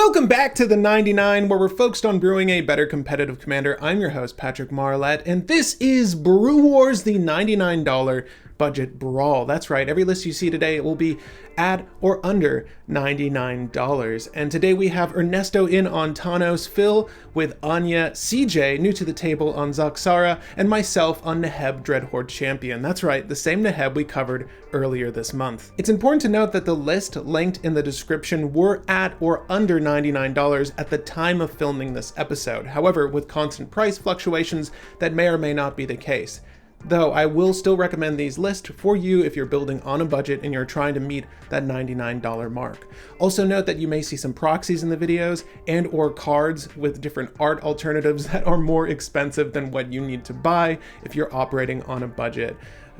Welcome back to the 99, where we're focused on brewing a better competitive commander. I'm your host, Patrick Marlette, and this is Brew Wars, the $99 budget brawl. That's right, every list you see today will be at or under $99. And today we have Ernesto in on Tawnos, Phil with Anje, CJ, new to the table on Zaxara, and myself on Neheb Dreadhorde Champion. That's right, the same Neheb we covered earlier this month. It's important to note that the list linked in the description were at or under $99 at the time of filming this episode. However, with constant price fluctuations, that may or may not be the case. Though I will still recommend these lists for you if you're building on a budget and you're trying to meet that $99 mark. Also note that you may see some proxies in the videos and or cards with different art alternatives that are more expensive than what you need to buy if you're operating on a budget.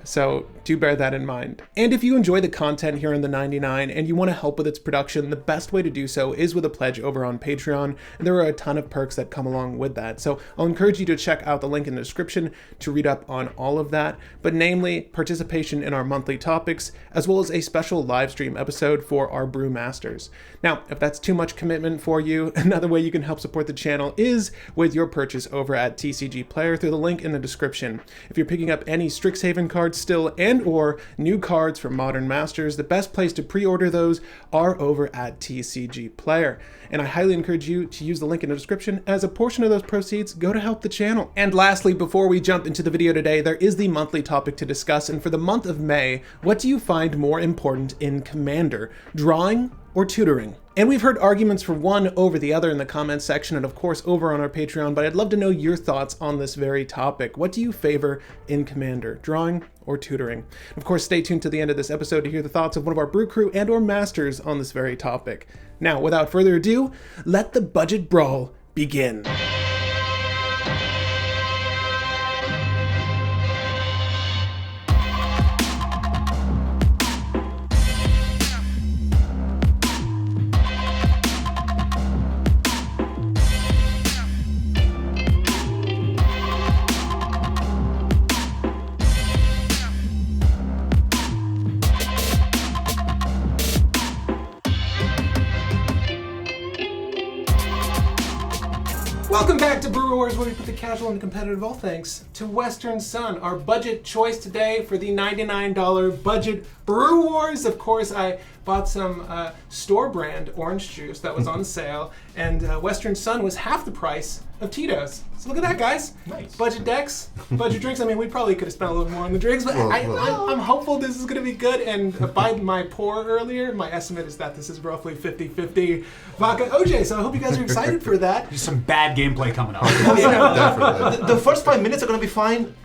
So do bear that in mind. And if you enjoy the content here on the 99 and you want to help with its production, the best way to do so is with a pledge over on Patreon, and there are a ton of perks that come along with that. So I'll encourage you to check out the link in the description to read up on all of that, but namely participation in our monthly topics, as well as a special live stream episode for our brew masters. Now, if that's too much commitment for you, another way you can help support the channel is with your purchase over at TCG Player through the link in the description. If you're picking up any Strixhaven cards still and or new cards from Modern Masters, the best place to pre-order those are over at TCG Player. And I highly encourage you to use the link in the description, as a portion of those proceeds go to help the channel. And lastly, before we jump into the video today, there is the monthly topic to discuss. And for the month of May, what do you find more important in Commander? Drawing or tutoring? And we've heard arguments for one over the other in the comments section and of course over on our Patreon, but I'd love to know your thoughts on this very topic. What do you favor in Commander, drawing or tutoring? Of course, stay tuned to the end of this episode to hear the thoughts of one of our brew crew and or masters on this very topic. Now, without further ado, let the budget brawl begin. Welcome back to Brew Wars, where we put the casual and the competitive, all thanks to Western Sun. Our budget choice today for the $99 budget Brew Wars. Of course, I bought some store brand orange juice that was on sale, and Western Sun was half the price of Tito's. So look at that, guys. Nice. Budget decks, budget drinks. I mean, we probably could have spent a little more on the drinks, but I'm hopeful this is going to be good. And by my pour earlier, my estimate is that this is roughly 50-50 vodka OJ. So I hope you guys are excited for that. There's some bad gameplay coming up. Definitely. The first 5 minutes are going to be fine.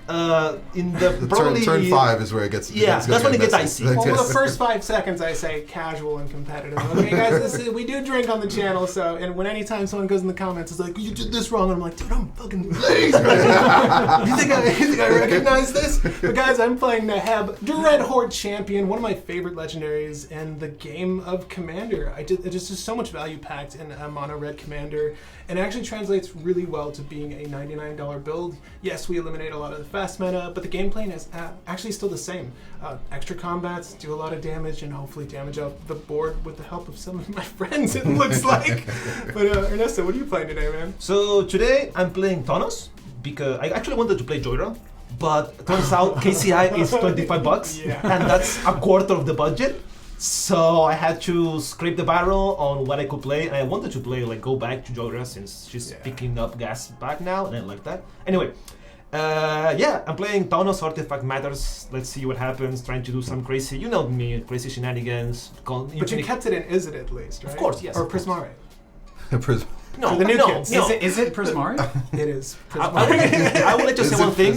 In the probably turn 5 is where it gets. That's when it gets icy. Well, for the first 5 seconds, I say casual and competitive. Okay, guys, we do drink on the channel, so and when anytime someone goes in the comments, it's like, you did this wrong, and I'm like, dude, I'm fucking late. you think I recognize this? But guys, I'm playing Neheb Dreadhorde Champion, one of my favorite legendaries in the game of Commander. It just is so much value packed in a mono red Commander, and it actually translates really well to being a $99 build. Yes, we eliminate a lot of the fast mana, but the gameplay is actually still the same. Extra combats, do a lot of damage, and hopefully damage out the board with the help of some of my friends, it looks like. But Ernesto, what are you playing today, man? So today I'm playing Tawnos, because I actually wanted to play Joyra, but turns out KCI is $25, and that's a quarter of the budget. So I had to scrape the barrel on what I could play, and I wanted to play, like, go back to Joyra since she's picking up gas back now, and I like that. Anyway, I'm playing Tawnos Artifact Matters. Let's see what happens, trying to do some crazy, you know me, crazy shenanigans. But you kept it in Izzet at least, right? Of course, yes. Or Prismari. No, for the new kids. No. Is it Prismari? It is. I would like to say one thing.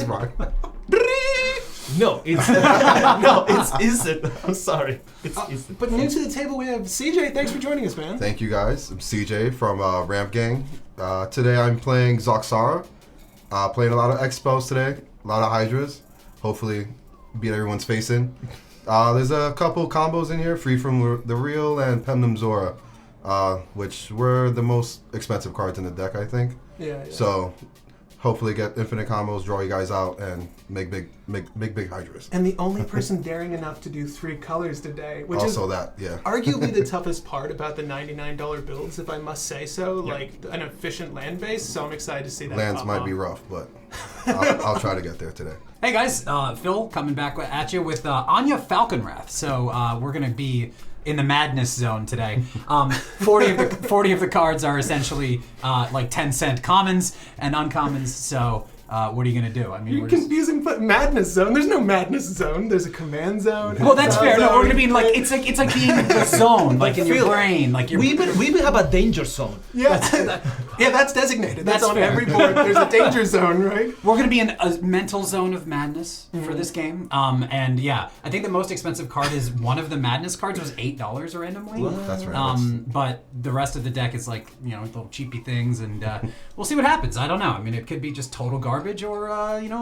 No, it's Izzet. I'm sorry. It's Izzet. But new to the table, we have CJ. Thanks for joining us, man. Thank you, guys. I'm CJ from Ramp Gang. Today I'm playing Zaxara. Playing a lot of Expos today, a lot of Hydras. Hopefully beat everyone's face in. There's a couple combos in here, Free from the Real and Pendulum Zora, which were the most expensive cards in the deck, I think. Yeah. So hopefully get infinite combos, draw you guys out, and make big hydras. And the only person daring enough to do 3 colors today, which Also is that, yeah. arguably the toughest part about the $99 builds, if I must say so, like an efficient land base. So I'm excited to see that. Lands pop might off. be rough, but I'll try to get there today. Hey guys, Phil coming back at you with Anje Falconwrath. So we're gonna be in the madness zone today. 40 of the cards are essentially like 10-cent commons and uncommons. So what are you gonna do? I mean, You're confusing madness zone. There's no madness zone. There's a command zone. Well, that's fair. No, zone. we're gonna be in like it's like being in the zone, like in your Phil, brain, like your. We even have a danger zone. Yeah, yeah, that's designated. That's on fair. every board. There's a danger zone, right? We're going to be in a mental zone of madness for this game. And yeah, I think the most expensive card is one of the madness cards was $8 randomly. That's right. But the rest of the deck is like, little cheapy things, and we'll see what happens. I don't know. I mean, it could be just total garbage, or,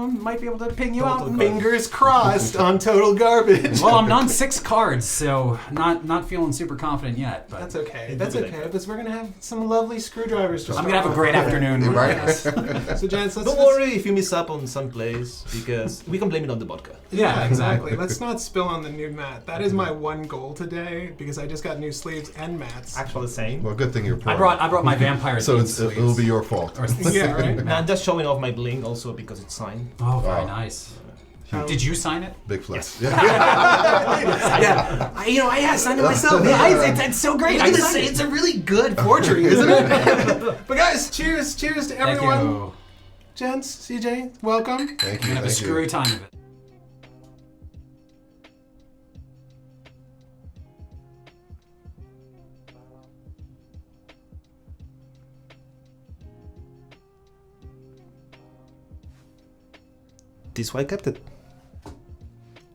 might be able to ping you out. Fingers crossed on total garbage. Well, I'm on 6 cards, so not feeling super confident yet. But That's okay. That's okay, because we're going to have some lovely screwdrivers to I'm going to have a great afternoon. Right? So, Jens, Don't worry if you miss up on some plays, because we can blame it on the vodka. Yeah, exactly. Let's not spill on the new mat. That is my one goal today, because I just got new sleeves and mats. Actually, the same. Well, good thing you're poor. I brought my vampire. So themed it'll sleeves. be your fault. Yeah, right? And I'm just showing off my bling also because it's signed. Oh, very Wow. nice. Did you sign it? Big flex. Yeah, I signed it myself. Yeah, it's so great. I signed it. It's a really good forgery, isn't it? But guys, cheers to Thank everyone. you. Gents, CJ, welcome. Thank you. Have a Thank screwy you. time of it. This is why I kept it.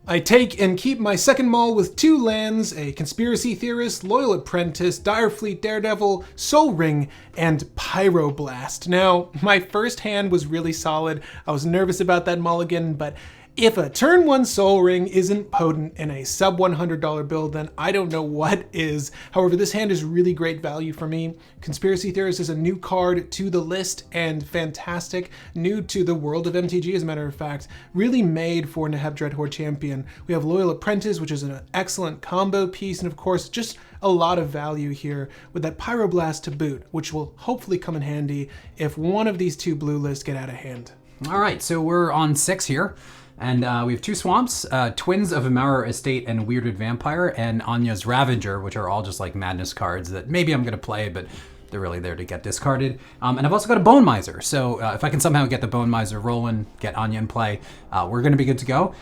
I take and keep my second mall with 2 lands, a Conspiracy Theorist, Loyal Apprentice, Direfleet Daredevil, Soul Ring, and Pyroblast. Now, my first hand was really solid. I was nervous about that mulligan, but if a turn 1 Soul Ring isn't potent in a sub $100 build, then I don't know what is. However, this hand is really great value for me. Conspiracy Theorist is a new card to the list and fantastic. New to the world of MTG, as a matter of fact. Really made for Neheb Dreadhorde Champion. We have Loyal Apprentice, which is an excellent combo piece, and of course, just a lot of value here with that Pyroblast to boot, which will hopefully come in handy if one of these 2 blue lists get out of hand. All right, so we're on 6 here. And we have 2 swamps, Twins of Amara Estate and Weirded Vampire, and Anje's Ravager, which are all just like madness cards that maybe I'm going to play, but they're really there to get discarded. And I've also got a Bone Miser, so if I can somehow get the Bone Miser rolling, get Anje in play, we're going to be good to go.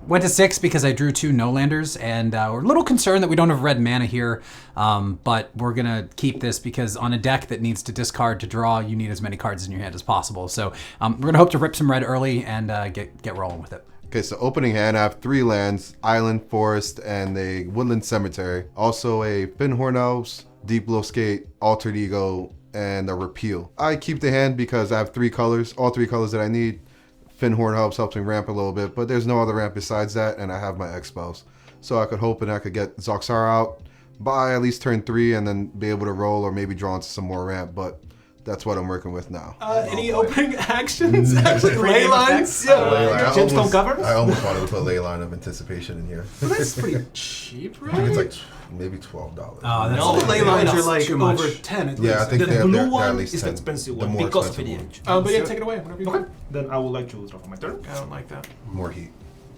Went to 6 because I drew 2 no-landers, and we're a little concerned that we don't have red mana here, but we're going to keep this because on a deck that needs to discard to draw, you need as many cards in your hand as possible. So we're going to hope to rip some red early and get rolling with it. Okay, so opening hand, I have 3 lands, Island, Forest, and a Woodland Cemetery. Also a Finhorn Elves, Deep Blue Skate, Altered Ego, and a Repeal. I keep the hand because I have 3 colors, all 3 colors that I need. Finhorn helps me ramp a little bit, but there's no other ramp besides that, and I have my Expos. So I could hope and I could get Zaxara out by at least turn 3 and then be able to roll or maybe draw into some more ramp, but that's what I'm working with now. Any opening actions? Actually, ley lines? Yeah. Gemstone covers? I almost wanted to put Leyline of Anticipation in here. Well, that's pretty cheap, I think it's right? like maybe $12. That's All the ley lines are like too much. over 10 at Yeah, I least. think The they're blue at one least is 10. the expensive The one more because of expensive EDH. But yeah, take it away, whatever you Okay, want. then I would like to draw for my turn. I don't like that. More heat.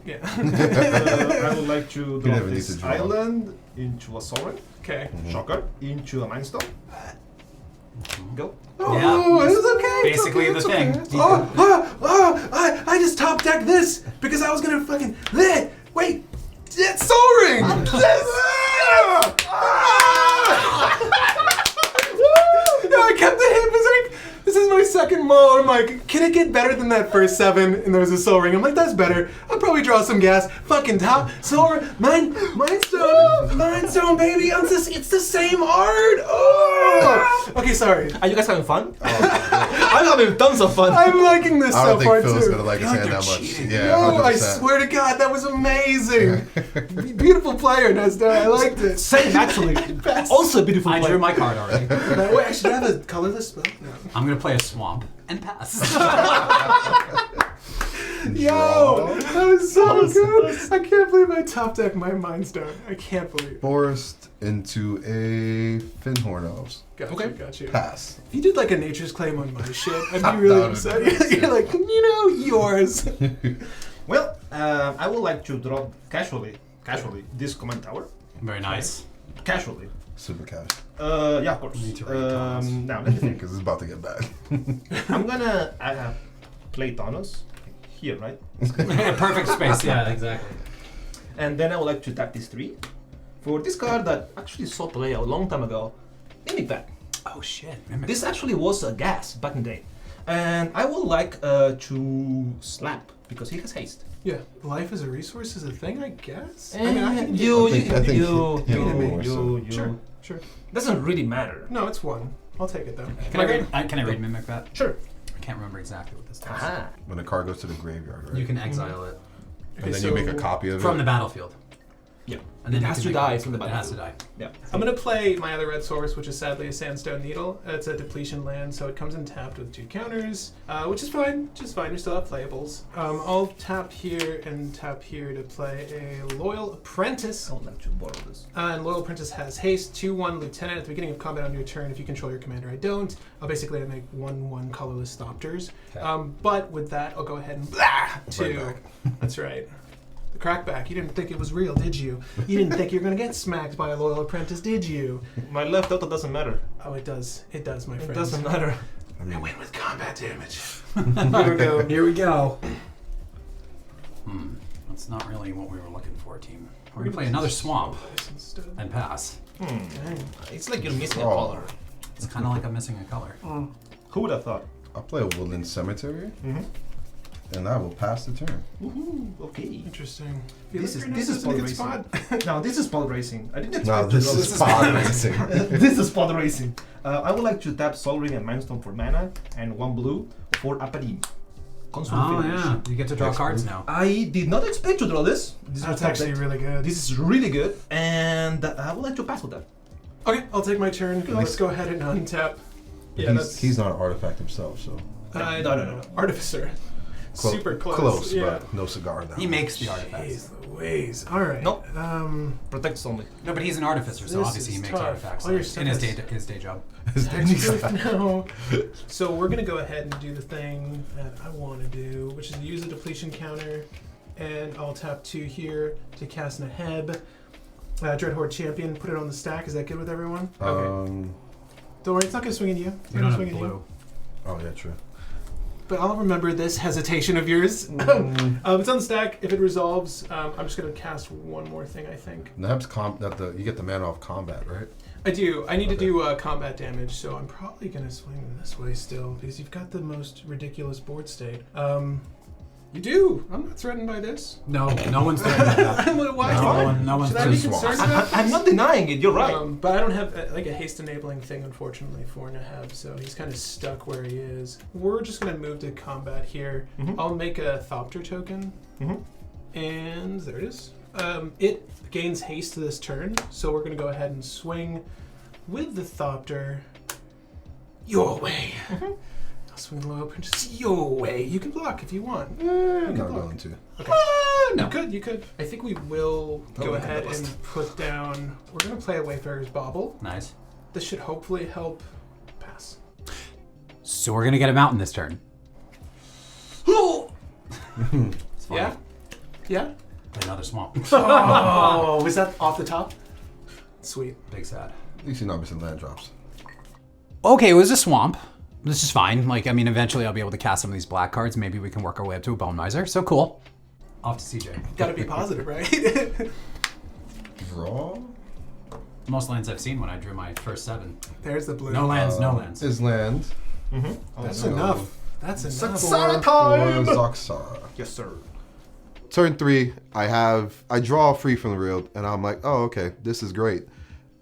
Yeah. I would like to draw never need this to draw. island into a Sovereign, Okay. Shocker, into a Mindstone. Go. Oh, it was okay. Basically it's the okay, thing. it's okay. I just top decked this because I was gonna fucking wait. It's Soul Ring. No, I kept the hand. This is my second mull. I'm like, can it get better than that first 7? And there was a Soul Ring. I'm like, that's better. I'll probably draw some gas. Fucking top Soul Ring. Mindstone, baby. It's the same art. Oh. Okay, Okay, sorry. Are you guys having fun? I'm having tons of fun. I'm liking this I so don't far think Phil's too. gonna like his hand that much. Yeah, No, I 100%. swear to God, that was amazing. Beautiful player, Nestor. I liked it. Same, actually. Also a beautiful I player. drew my card already. Wait, I should have a colorless spell. No. I'm gonna play a swamp and pass. Yo, that was so good. I can't believe I top deck my Mindstone. I can't believe it. Forest into a Finhorn Elves. Got Okay. you, got you. Pass. If you did like a nature's claim on my shit, I'd That be really would've upset. been nice, You're like, yours. Well, I would like to draw casually, this command tower. Very nice. Casually. Super cash. Yeah, of course. Need to read Tawnos. Now, let me think. Because it's about to get bad. I'm gonna play Tawnos here, right? Perfect space. Yeah, exactly. And then I would like to tap these 3 for this card that actually saw play a long time ago. Mimic Vat. Oh shit. Mimic. This actually was a gas back in the day. And I would like to slap because he has haste. Yeah, life as a resource is a thing, I guess. I And Sure. doesn't really matter. No, it's one. I'll take it though. Can I read Mimic Vat? Sure. I can't remember exactly what this does. Aha. When a card goes to the graveyard, right? You can exile it and then you make a copy of from it. the battlefield. Yeah. And then It you has can to make die it- from the It has to die. Yeah. I'm gonna play my other red source, which is sadly a Sandstone Needle. It's a depletion land, so it comes in tapped with 2 counters, which is fine. Just fine. We still have playables. I'll tap here and tap here to play a Loyal Apprentice. I would like to borrow this. And Loyal Apprentice has haste, 2/1 Lieutenant. At the beginning of combat on your turn, if you control your commander, I don't. Basically, I make 1/1 colorless Thopters. Okay. But with that, I'll go ahead and blah to. back. That's right. The crackback. You didn't think it was real, did you? You didn't think you were gonna get smacked by a Loyal Apprentice, did you? My left auto doesn't matter. Oh, it does. It does, my friend. It doesn't matter. I win with combat damage. Here we go. Here we go. That's not really what we were looking for, team. We're gonna play another swamp Instead. and pass. Dang. It's like you're missing a Oh. color. It's kind of like I'm missing a color. Who would have thought? I'll play a Woodland Cemetery, Mm-hmm. and I will pass the turn. Woohoo. Okay. Interesting. This is in a pod good racing. spot. Now this is pod racing. I didn't expect No, to this draw is pod racing. This is pod racing. I would like to tap Soul Ring and Mindstone for mana and 1 blue for Aparim. Console Oh finish. yeah, you get to draw Next cards move. now. I did not expect to draw this. This That's was actually not- really good. This is really good, and I would like to pass with that. Okay, I'll take my turn. Let's go ahead and untap. Yeah, He's not an artifact himself, so No. Artificer. Super close. Close, yeah. but no cigar now. He makes the artifacts. Jeez Louise. All right. Nope. Protects only. No, but he's an artificer, so This obviously he is makes tough. artifacts All your in his stuff his day job. No. So we're gonna go ahead and do the thing that I want to do, which is use a depletion counter, and I'll tap 2 here to cast Neheb. Dreadhorde Champion. Put it on the stack. Is that good with everyone? Don't worry, it's not gonna swing at you. It's We not don't gonna have swing at you. blue. Oh yeah, true. But I'll remember this hesitation of yours. It's on the stack. If it resolves, I'm just gonna cast one more thing. I think Neheb's you get the mana off combat, right? I do. I need to Okay. do combat damage, so I'm probably gonna swing this way still because you've got the most ridiculous board state. You do. I'm not threatened by this. No, no one's doing that. Why? No one's Should I be doing concerned swamps. about this? I'm not denying it. You're right. But I don't have like a haste enabling thing, unfortunately, for Neheb, so he's kind of stuck where he is. We're just gonna move to combat here. Mhm. I'll make a Thopter token, Mhm. and there it is. It gains haste this turn, so we're gonna go ahead and swing with the Thopter your way. I'll swing the Loyal Apprentice your way. You can block if you want. I'm can not block. going to. You could, you could. I think we will go we can ahead bust. and put down. We're gonna play a Wayfarer's Bauble. Nice. This should hopefully help pass. So we're gonna get a mountain this turn. It's fine. Yeah? Yeah? Play another swamp. Oh, was that off the top? Sweet. Big sad. At least you're not missing land drops. Okay, it was a swamp. This is fine. Like, I mean, eventually I'll be able to cast some of these black cards. Maybe we can work our way up to a Bone Miser. So cool. Off to CJ. Gotta be positive, right? Draw Most lands I've seen when I drew my first 7. There's the blue. No lands, no lands. is land. That's no. enough. That's enough. Zaxara For time. Zaxara. Yes, sir. Turn 3, I draw free from the real, and I'm like, oh, okay, this is great.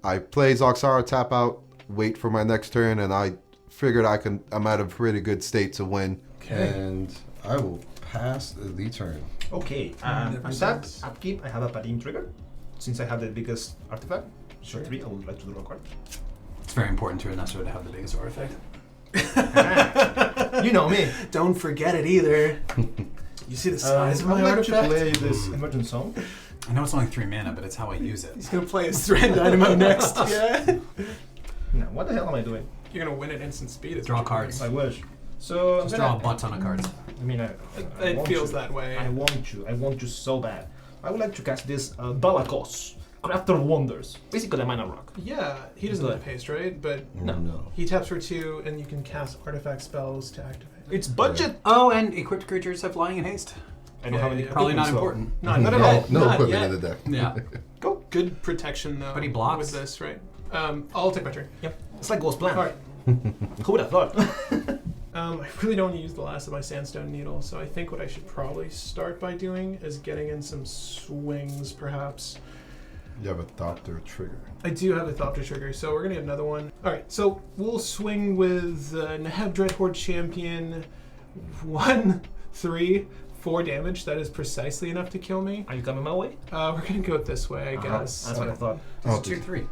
I play Zaxara, tap out, wait for my next turn, and I figured I'm at a pretty good state to win. Okay. And I will pass the turn. Okay, Never and that upkeep, I have a Padim trigger. Since I have the biggest artifact, Sure. 3, I would like to draw a card. It's very important to Ernesto to have the biggest artifact. You know me. Don't forget it either. You see the size of I my would like to artifact? play this Emergent Zone. I know it's only 3 mana, but it's how I use it. He's gonna play his Thread Dynamo next. Yeah. Now, what the hell am I doing? You're gonna win at instant speed. is Draw what you're cards. doing. I wish. So Just I'm draw a gonna- butt ton of cards. I mean, I It want feels to. that way. I want you so bad. I would like to cast this Balakos, Crafter of Wonders. Basically a mana rock. Yeah, he doesn't Good. have haste, right? But No. he taps for 2, and you can cast artifact spells to activate. It's budget. Oh, and equipped creatures have flying and haste. I don't have any. Yeah. Probably not equipment, so- important. Not at no, all. no Not equipment yet. in the deck. Yeah. Go. Good protection though. But he blocks. with this, right? I'll take my turn. Yep. It's like Ghost Plan. All right. Who would have thought? I really don't want to use the last of my sandstone needle, so I think what I should probably start by doing is getting in some swings, perhaps. You have a Thopter trigger. I do have a Thopter trigger, so we're gonna get another one. All right, so we'll swing with Neheb Dreadhorde Champion. 1, 3, 4 damage. That is precisely enough to kill me. Are you coming my way? We're gonna go this way, I guess. That's what I thought. Oh, It's 2/3.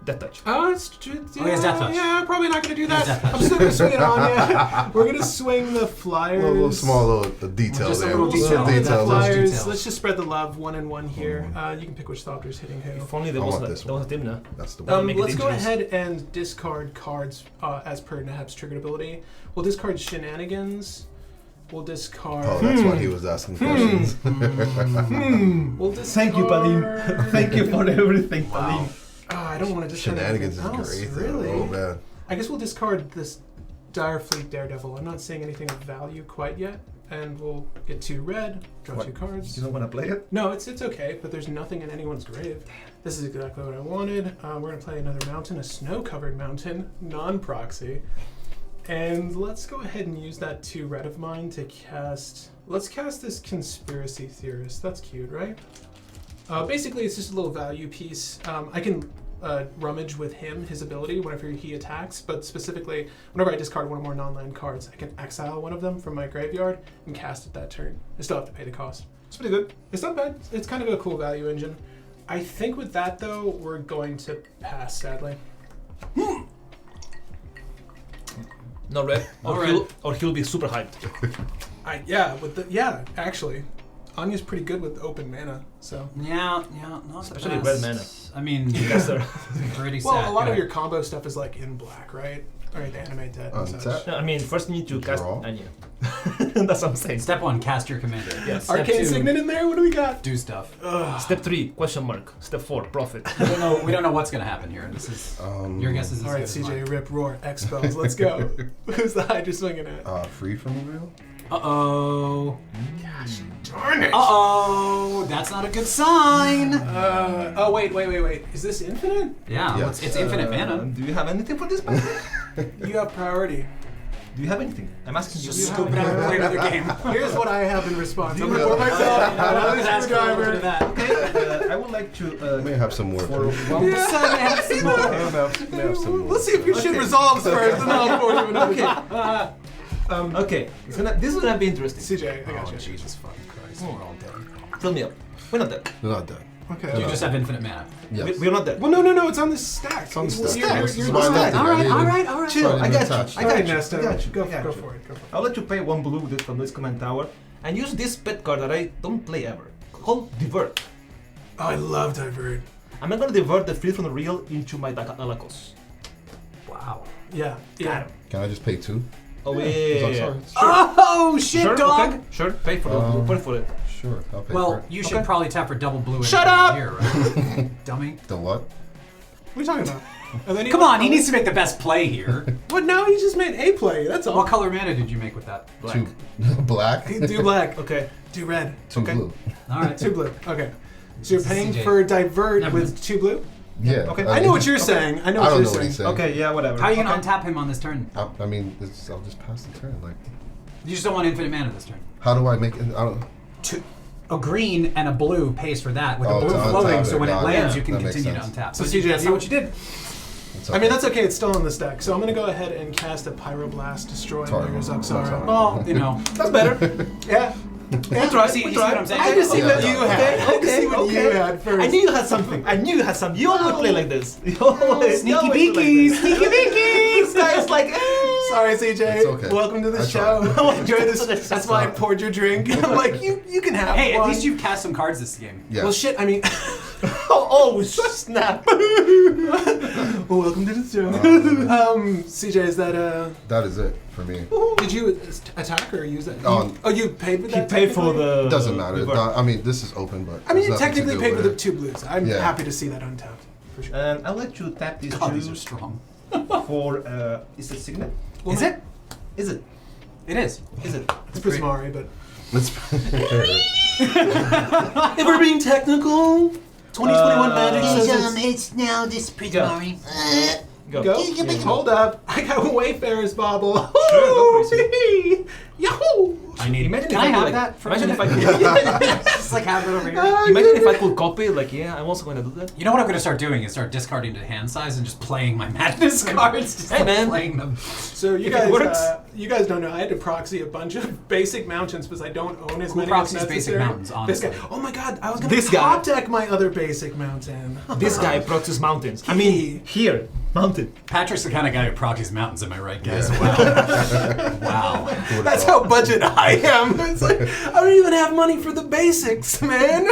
Death Touch. Oh, it's Oh, he has Death Touch. Yeah, probably not gonna do He has that. Death Touch. I'm still gonna swing it on. Yeah, we're gonna swing the flyers. a little small little detail Just a there. little detail. The Details. flyers. Details. Let's just spread the love, 1 and 1 here. You can pick which Thopter's hitting who. If only I there was want a, this there was a Timna. That's the one. Make it Let's go dangerous. ahead and discard cards as per Neheb's triggered ability. We'll discard Shenanigans. We'll discard. Oh, that's why he was asking questions. We'll discard. Thank you, Padim. Thank you for everything, Padim. I don't want to discard Shenanigans is anything else, great. Really? Oh man. I guess we'll discard this Direfleet Daredevil. I'm not saying anything of value quite yet. And we'll get 2 red, draw What? 2 cards. You don't want to play it? No, it's okay, but there's nothing in anyone's grave. This is exactly what I wanted. We're going to play another mountain, a snow-covered mountain, non-proxy. And let's go ahead and use that 2 red of mine to cast... Let's cast this Conspiracy Theorist. That's cute, right? Basically, it's just a little value piece. I can rummage with him, his ability, whenever he attacks, but specifically, whenever I discard one or more non-land cards, I can exile one of them from my graveyard and cast it that turn. I still have to pay the cost. It's pretty good. It's not bad. It's kind of a cool value engine. I think with that, though, we're going to pass, sadly. No red. No Or, red. he'll be super hyped. Actually, Anya's pretty good with open mana, so. Yeah, not Especially the best. red mana. I mean, Yes, sir. pretty sad. Well, a lot Go of your ahead. combo stuff is like in black, right? Or the animate dead and Untap. such. No, I mean, first you need to cast Draw. Anje. That's what I'm saying. Step 1, cast your commander. Yes. Step Arcane 2, Signet in there? What do we got? do stuff. Step 3, question mark. Step 4, profit. We don't know what's gonna happen here. This is your guess is as All right, good as mine. CJ, rip, roar, expos. Let's go. Who's the Hydra swinging at? Free from the wheel? Uh-oh. Darn it! Uh-oh. That's not a good sign. Oh, wait. Is this infinite? Yeah, Yes. it's infinite mana. Do you have anything for this man? You have priority. Do you have anything? I'm asking you. Just You scoop it have- out and play another game. Here's what I have in response. I'm You gonna put have- myself I'm gonna another ask for a little screwdriver. bit of that. Okay, I would like to. I may have some more. For please. one. Yeah. May have some more. Let's see if your shit Okay. resolves first, and then I'll force you another. Okay, this is gonna be interesting. CJ, I got Oh, you. Jesus fucking Christ. We're all dead. Fill me up. We're not dead. They're not done. Okay. You just have infinite mana. Yes. We're not dead. Well, no, it's on the stack. It's on the stack. You're, This you're is the why I stack. left it. I didn't- all right. Chill, Sorry, I got attached. you. I All got right, you. Nesta, I got you. Go I got you. for it. I'll let you pay 1 blue from this command tower and use this pet card that I don't play ever. Called Divert. Oh, I love Divert. I'm not gonna divert the free from the real into my Alakos. Wow. Yeah. Can I just pay 2? Oh I'm yeah. sorry. Oh, shit, Sure, dog. okay. Sure, pay for it. Pay for it. Sure, I'll pay for Well, it. you should Okay. probably tap for double blue. Shut in up! Here, right? Dummy. The what? What are you talking about? And then Come on, he needs to make the best play here. What? No, he just made a play. That's all. What color mana did you make with that? Black. 2 black, Do black. Okay. Do red. 2 Okay. blue. All right. 2 blue. Okay. So you're This is paying CJ. for Divert Never with mind. 2 blue? Yeah. Okay. I know what you're saying. I know I what don't you're know what saying. he's saying. Okay, yeah, whatever. How are you gonna Okay. untap him on this turn? I mean, I'll just pass the turn. Like, You just don't want infinite mana this turn. how do I make it? I don't. A green and a blue pays for that, with Oh, a blue to untap flowing, it, so when it got it. lands, Yeah, you can that makes continue to sense. untap. So So CJ, that's you- not what you did. I mean, that's okay. It's still in this deck. So I'm going to go ahead and cast a Pyroblast, destroying Sorry. your Zaxara. Well, you know. That's better. Yeah. We tried. See- We you see what tried. I'm saying? I had to see what you had. I had to Okay, see what you okay. had first. I knew you had something. I knew you had something. You always play like this. You always Sneaky play like beaky, this. sneaky beaky. This guy is like, Sorry, CJ. It's okay. Welcome to the I show. tried. Enjoy this. That's why I poured your drink. I'm like, you can have Hey, one. at least you've cast some cards this game. Yeah. Well, shit. I mean, oh snap. well, welcome to the show. CJ, is that That is it for me. Did you attack or use that? Oh, You paid with He that? paid for technically? the. It doesn't matter. reward. I mean, this is open, but I mean, you there's nothing to technically do paid with the it. 2 blues. I'm Yeah. happy to see that untapped. For sure. And I'll let you tap these God, two these are strong. for. Is it Signet? Is it? Is it? It is. Is it? It's Prismari, but Let's. if we're being technical, 2021 Magic says it's It's now this Prismari. Go. go. Yeah. Hold up, I got Wayfarer's Bobble. Sure, go crazy. Yahoo! I need. Imagine Can if I I could, have like, that? For imagine a if I minute? could. Just like have it over here. Imagine if I could copy. Like, yeah, I'm also going to do that. You know what I'm going to start doing is start discarding to hand size and just playing my madness cards. Just Hey, like man. playing them. So you If it guys, works. you guys don't know. I had to proxy a bunch of basic mountains because I don't own as Who many proxies as basic necessary. mountains, honestly? This guy. Oh my god! I was gonna This guy. top deck my other basic mountain. This guy proxies mountains. I mean, here, mountain. Patrick's the kind of guy who proxies mountains, am I right, guys? Yeah. Wow. wow. That's how budget I am. It's like I don't even have money for the basics, man.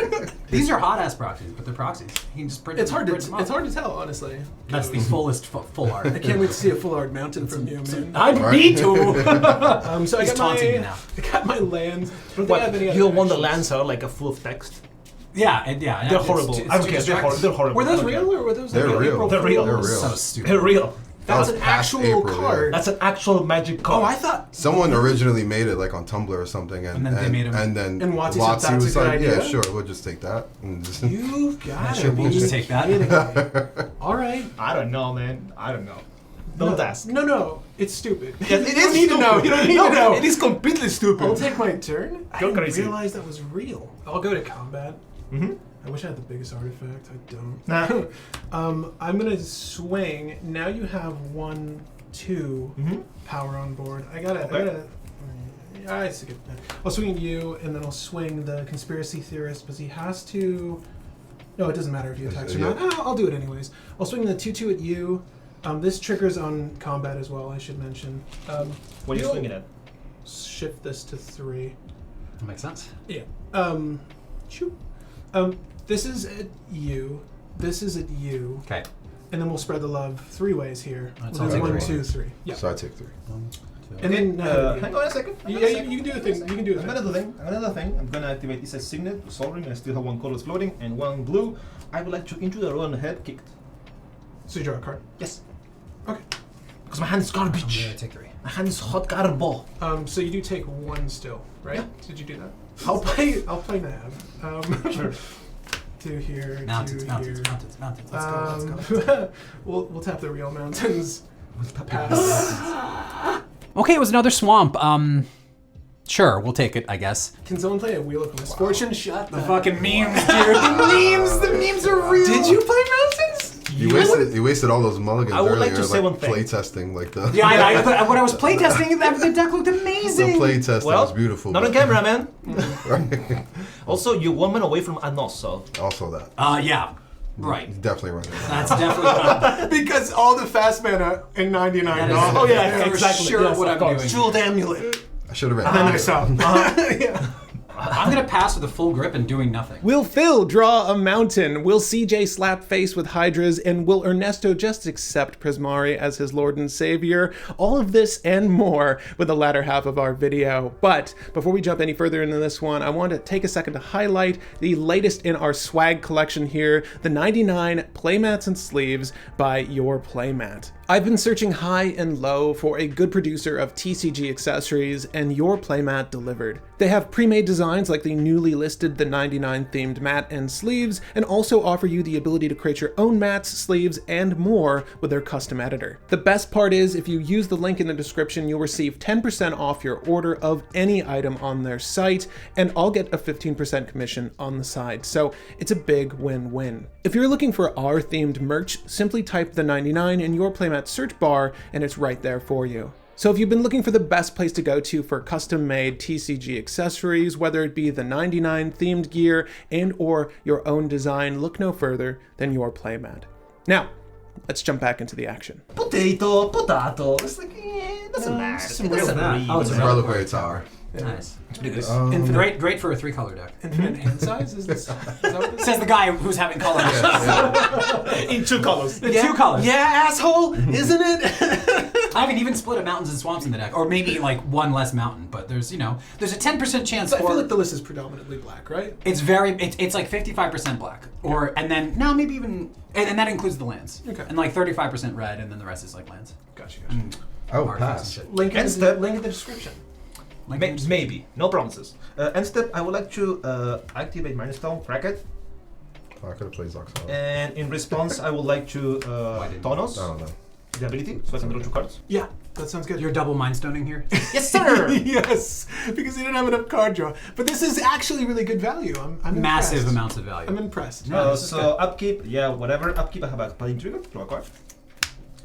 These are hot ass proxies, but they're proxies. He can just print It's hard to print them it's out. hard to tell, honestly. That's the fullest full art. I can't wait to see a full art mountain from you, man. I Right. need to. So He's I got taunting me my now. I got my lands. I don't think I have any What? other You don't want the actions. lands are like a full of text. Yeah, and yeah. They're it's horrible. too- it's I don't too care. distracting. They're horrible. Were those I don't real or were those They're like real. April They're real. Fools? They're real. So stupid. They're real. That's That an was past actual April, yeah. card. That's an actual magic card. Oh, I thought. Someone originally made it like on Tumblr or something, and And then they made him- and then And Watsy said that's was a good like, idea? yeah, sure, we'll just take that. And just, You gotta Sure, we'll be just take that. kidding me. All right. I don't know, man. I don't know. Don't ask. No, it's stupid. Yes, you it don't is need to know. stupid. You don't need No, to know. It is completely stupid. I'll take my turn. I Go didn't crazy. realize that was real. I'll go to combat. Mm-hmm. I wish I had the biggest artifact. I don't. Nah. I'm gonna swing. Now you have 1, 2 Mm-hmm. power on board. I Okay. gotta. I skip that. I'll swing at you, and then I'll swing the conspiracy theorist, because he has to. No, it doesn't matter if he attacks or Yeah. not. I'll do it anyways. I'll swing the 2/2 at you. This triggers on combat as well. I should mention. What are you you'll swinging at? Shift this to 3. That makes sense. Yeah. Shoot. This is at you. This is at you. Okay. And then we'll spread the love 3 ways here. That We'll sounds do like 1, great. 2, 3. Yeah. So I take 3. And then Hang on a second. Yeah, you can do a thing. You can do a I'm thing. gonna do thing. Another thing. I'm gonna activate this as Signet, Sol Ring. I still have 1 color floating and 1 blue. I would like to into the roll on the head kicked. So you draw a card. Yes. Okay. Because my hand is I'm garbage. gonna take 3. My hand is hot garbo. So you do take 1 still, right? Yeah. Did you do that? I'll play Neheb. Sure. 2 here. Mountains, 2 mountains, here. mountains, mountains. Let's go, let's go. we'll tap the real mountains. Pass. Okay, it was another swamp. Sure, we'll take it, I guess. Can someone play a Wheel of Misfortune? Shut the fucking memes, dude. The memes are real. Did you play mountains? You wasted all those mulligans I would earlier, like to say one thing. play testing, like the Yeah, I when I was playtesting, the deck looked the amazing. play testing Well, was beautiful. not on but- camera, man. Also, you're 1 man away from Tawnos, so. Also that. Yeah. Right. Definitely running. That's definitely not Because all the fast mana in 99 that is dollars. Oh, yeah, for exactly. sure Yes, what of I'm course. doing. Jeweled amulet. I should have ran. And then I saw. Yeah. I'm gonna pass with a full grip and doing nothing. Will Phil draw a mountain? Will CJ slap face with hydras? And will Ernesto just accept Prismari as his lord and savior? All of this and more with the latter half of our video. But before we jump any further into this one, I want to take a second to highlight the latest in our swag collection here, the 99 playmats and sleeves by Your Playmat. I've been searching high and low for a good producer of TCG accessories, and your playmat delivered. They have pre-made designs like the newly listed the 99 themed mat and sleeves, and also offer you the ability to create your own mats, sleeves, and more with their custom editor. The best part is, if you use the link in the description, you'll receive 10% off your order of any item on their site, and I'll get a 15% commission on the side, so it's a big win-win. If you're looking for our themed merch, simply type the 99 in your playmat search bar and it's right there for you. So if you've been looking for the best place to go to for custom-made TCG accessories, whether it be the 99 themed gear and or your own design, look no further than your playmat. Now, let's jump back into the action. Potato. It's like, doesn't matter. some It real doesn't that. really- Oh, it's a Reliquary Tower. Nice. Infinite, Great for a 3-color deck. infinite hand size? Is that what this Says the guy who's having color issues. In 2 colors. The 2 colors. Yeah, asshole, isn't it? I haven't even split a mountains and swamps in the deck, or maybe like one less mountain. But there's a 10% chance. I feel like the list is predominantly black, right? It's like 55% black, and then maybe even, and that includes the lands. Okay. And like 35% red, and then the rest is like lands. Gotcha. Oh, Artifacts and pass. shit. Link And step. link in the description. Maybe. No promises. End step, I would like to activate Mindstone, Bracket, Oh, I could have played Zaxara. and in response, I would like to Tawnos, I don't know. the ability, so I can draw 2 cards. Yeah, that sounds good. You're double mind stoning here. Yes, sir! Yes, because he didn't have enough card draw. But this is actually really good value. I'm Massive impressed. amounts of value. I'm impressed. Yeah, this is So upkeep, whatever. Upkeep, I have a Paladin Trigger, draw a card.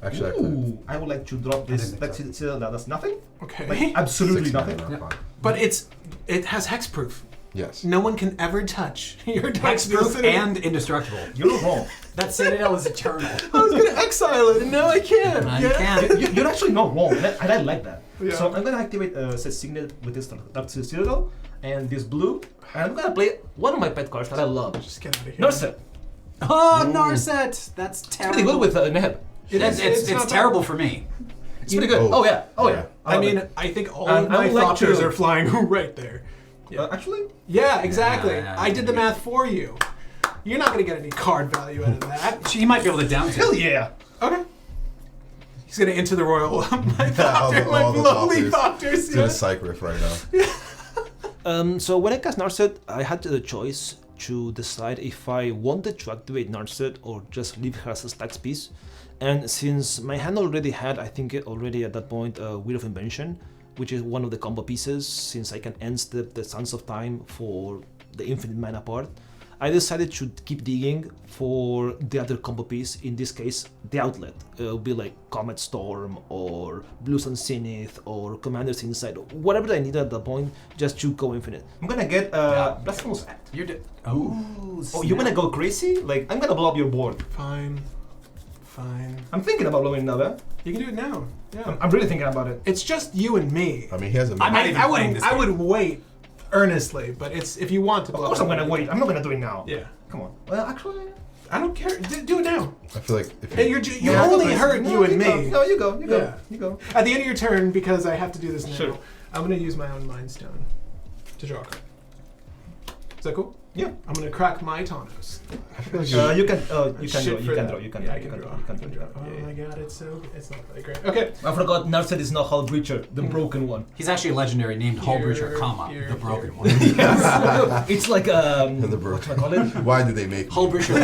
Actually, I could. Ooh, I would like to drop this didn't think Citadel that does nothing. Okay. Like, absolutely 6 nothing. mana, fine. But it has hexproof. Yes. No one can ever touch your deck's Hexproof Citadel. and indestructible. You're wrong. That Citadel is eternal. I was gonna exile it, and now I can't. You can't. You're actually not wrong, and I like that. Yeah. So I'm gonna activate set Signet with this Dark Citadel and this blue, and I'm gonna play one of my pet cards that I love. Just get out of here. Narset. Oh, Narset! That's terrible. Pretty good with Neheb. It's not terrible for me. It's pretty good. Oh. Oh yeah. Oh yeah. I mean, I think all And of my I would like Thopters to- are flying right there. actually, Yeah, exactly. Yeah, I did the math for you. You're not gonna get any card value out of that. She might be able to down hell to. yeah. Okay. He's gonna enter the royal. My all Thopter, my the lowly Thopters. Thopters. It's in a Cypher right now. So when I cast Narset, I had the choice to decide if I wanted to activate Narset or just leave her as a stacks piece. And since my hand already had, I think already at that point, Wheel of Invention, which is one of the combo pieces, since I can end step the Sands of Time for the infinite mana part, I decided to keep digging for the other combo piece, in this case, the outlet. It'll be like Comet Storm, or Blue Sun Zenith, or Commander's Insight, whatever I need at that point, just to go infinite. I'm gonna get Blasphemous Act. You're Oh, you wanna go crazy? Like, I'm gonna blow up your board. Fine. I'm thinking about blowing it up, eh? You can do it now. Yeah. I'm really thinking about it. It's just you and me. I mean, he has a. I'm not even playing this I game. would wait earnestly, but it's if you want to. Of course I'm gonna wait. I'm not gonna do it now. Yeah. Come on. Well, actually... I don't care. Do it now. I feel like if Hey, you only hurt you and me. No, you go. Yeah. You go. At the end of your turn, because I have to do this now, Sure. I'm gonna use my own Mind Stone to draw a card. Is that cool? Yeah. I'm gonna crack my Tawnos. You can draw. You Shit can for draw. that. You can Yeah, draw. I can draw. You can draw. Oh my god, it's not really great. Okay. I forgot Narset is not Hull Breacher, the broken one. He's actually a legendary named Hullbreacher, Here, the broken here. one. It's like The what can I call it? Why did they make? Hullbreacher.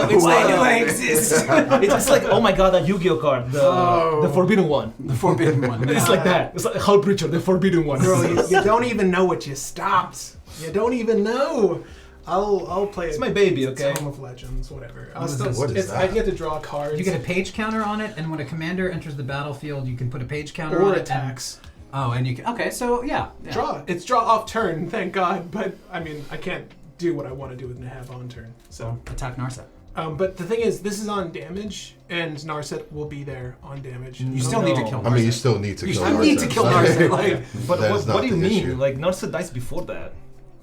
It's Why like, do I exist? it's like, oh my god, a Yu-Gi-Oh card, the forbidden one. The forbidden one. It's like that. It's like Hull Breacher, the forbidden one. Girl, you don't even know what you stopped. You don't even know. I'll play it. It's my baby, okay? It's Home of Legends, whatever. I'll is still, this? What is I that? get to draw cards. You get a page counter on it, and when a commander enters the battlefield, you can put a page counter or on it. attacks. And you can. Okay, so yeah. Draw. It's draw off turn, thank God. But I mean, I can't do what I want to do with Neheb on turn. So, Attack Narset. but the thing is, this is on damage, and Narset will be there on damage. You still need to kill Narset. I mean, you still need to You kill still Narset. need to kill Narset. Like, But That is what not do you the mean? issue. Like Narset dies before that.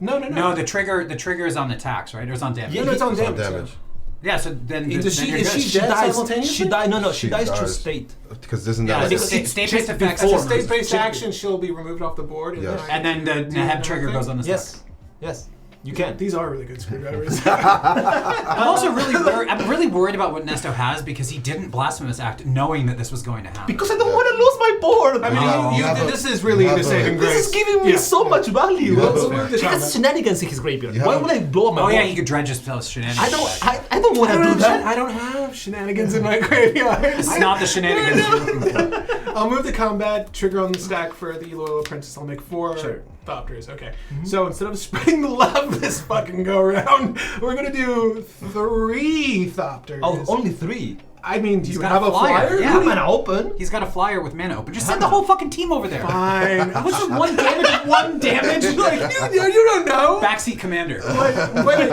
No. no, the trigger is on attacks, right? Or it's on damage. Yeah, no, it's on It's on damage. damage. Yeah, so then, Does then she- you're is good. she dead simultaneously? She dies. No, she She dies through dies. state. Because isn't Yeah, that I like think a, state-based effects. As a are- state-based action, she'll be removed off the board. And Yes. then I And then the Neheb trigger goes on the Yes. stack. Yes. You can. These are really good screwdrivers. I'm also really worried about what Nesto has because he didn't Blasphemous Act knowing that this was going to happen. Because I don't want to lose my board. I mean, this is really the saving grace. This is giving me so much value. That's He has shenanigans in his graveyard. Yeah. Why would I blow up my board? he could dredge his shenanigans. I don't want to do that. I don't have shenanigans in my graveyard. It's not the shenanigans you're looking for. I'll move the combat, trigger on the stack for the Loyal Apprentice. I'll make 4 Thopters. Okay. So instead of spreading the love this fucking go around, we're gonna do 3 Thopters. Oh, only 3. I mean, do you got have a a flyer. flyer? Yeah. Mana open. He's got a flyer with mana open. Just send the whole fucking team over there. Fine. What's the 1 damage? 1 damage? Like, you don't know. Backseat commander. Wait,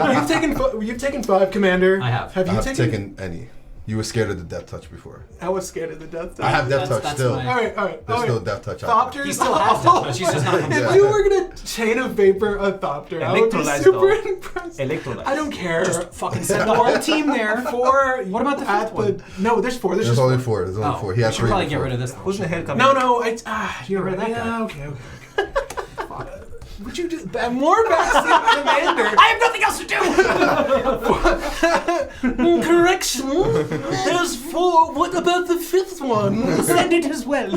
you've taken 5, Commander. I have. Have you I've taken? taken any. You were scared of the death touch before. I was scared of the death touch. I have death That's touch still. my- All right. There's still death touch out there. Thopters. He still has death touch. He's just not from If you were gonna chain of vapor a Thopter, I would be Electrolyte, super though. impressed. Electrolyte. I don't care. Just fucking send the whole team there. 4. What about the at 5th one? No, there's 4. There's There's just only 4. 4. There's only 4. We He has should 3. probably before. get rid of this. Who's the hell coming? No. You're rid right. of that guy. Okay. Would you do more backseat commander? I have nothing else to do. Correction. There's 4. What about the 5th one? Send it as well.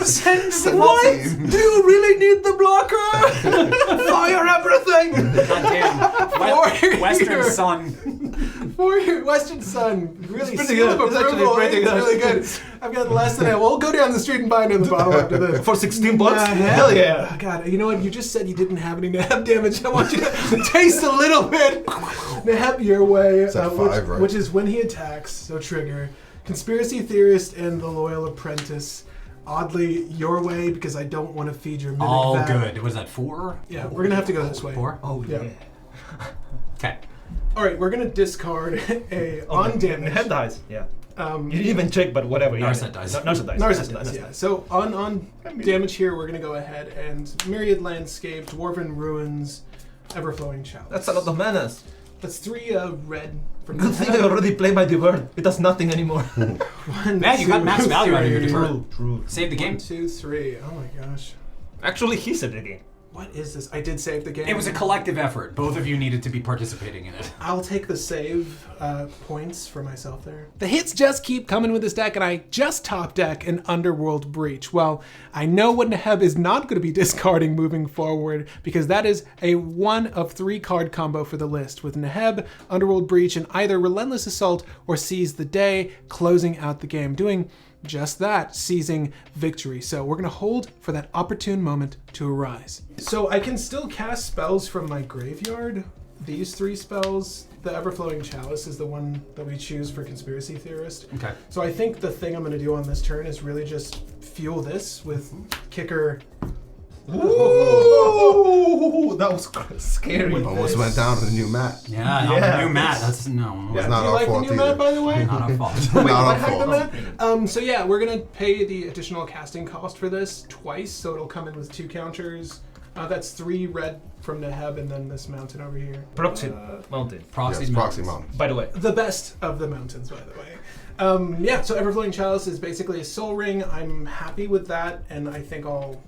Send what? Do you really need the blocker? Fire everything. Goddamn. Western here. Sun. For your Western Sun, really It's pretty seal good. of It's actually approval. pretty It's good. really good. I've got less than we'll go down the street and buy another bottle after this. For 16 bucks? Neheb. Hell yeah. Oh, God, you know what? You just said you didn't have any Neheb damage. I want you to taste a little bit. Neheb your way, It's at 5, right? which is when he attacks, so trigger. Conspiracy Theorist and the Loyal Apprentice. Oddly, your way, because I don't want to feed your mimic All vat. good. Was that 4? Yeah, we're going to have to go this way. 4? Oh, Yeah. Okay. All right, we're going to discard a on damage. Head dies. Yeah. Um, You didn't even check, but whatever. Narset dies. Narset dies. Narcissist, yeah. So on damage here, we're gonna go ahead and Myriad Landscape, Dwarven Ruins, Everflowing Chalice. That's a lot of manas. That's 3 red from Good thing I already played my divert. It does nothing anymore. Man, you got max value out of your True. divert. Save the game. 1, 2, 3. Oh my gosh. Actually, he said the game. What is this? I did save the game. It was a collective effort. Both of you needed to be participating in it. I'll take the save points for myself there. The hits just keep coming with this deck, and I just top deck an Underworld Breach. Well, I know what Neheb is not going to be discarding moving forward, because that is a 1 of 3 card combo for the list, with Neheb, Underworld Breach, and either Relentless Assault or Seize the Day, closing out the game, doing just that, seizing victory. So we're gonna hold for that opportune moment to arise. So I can still cast spells from my graveyard. These 3 spells, the Everflowing Chalice is the one that we choose for Conspiracy Theorist. Okay. So I think the thing I'm gonna do on this turn is really just fuel this with Kicker. Ooh, that was scary. With Almost this. went down on the new mat. Yeah, on Yeah. the new mat. That's no. Yeah, not do you our like the fault new either. mat, by the way? Not our fault. Wait, Not our what hacked the fault. mat? So yeah, we're gonna pay the additional casting cost for this twice, so it'll come in with 2 counters. That's 3 red from Neheb, and then this mountain over here. Proxy Mountain. Proxy. Yes, Proxy Mountain. By the way. The best of the mountains, by the way. Yeah, so Everflowing Chalice is basically a soul ring. I'm happy with that, and I think I'll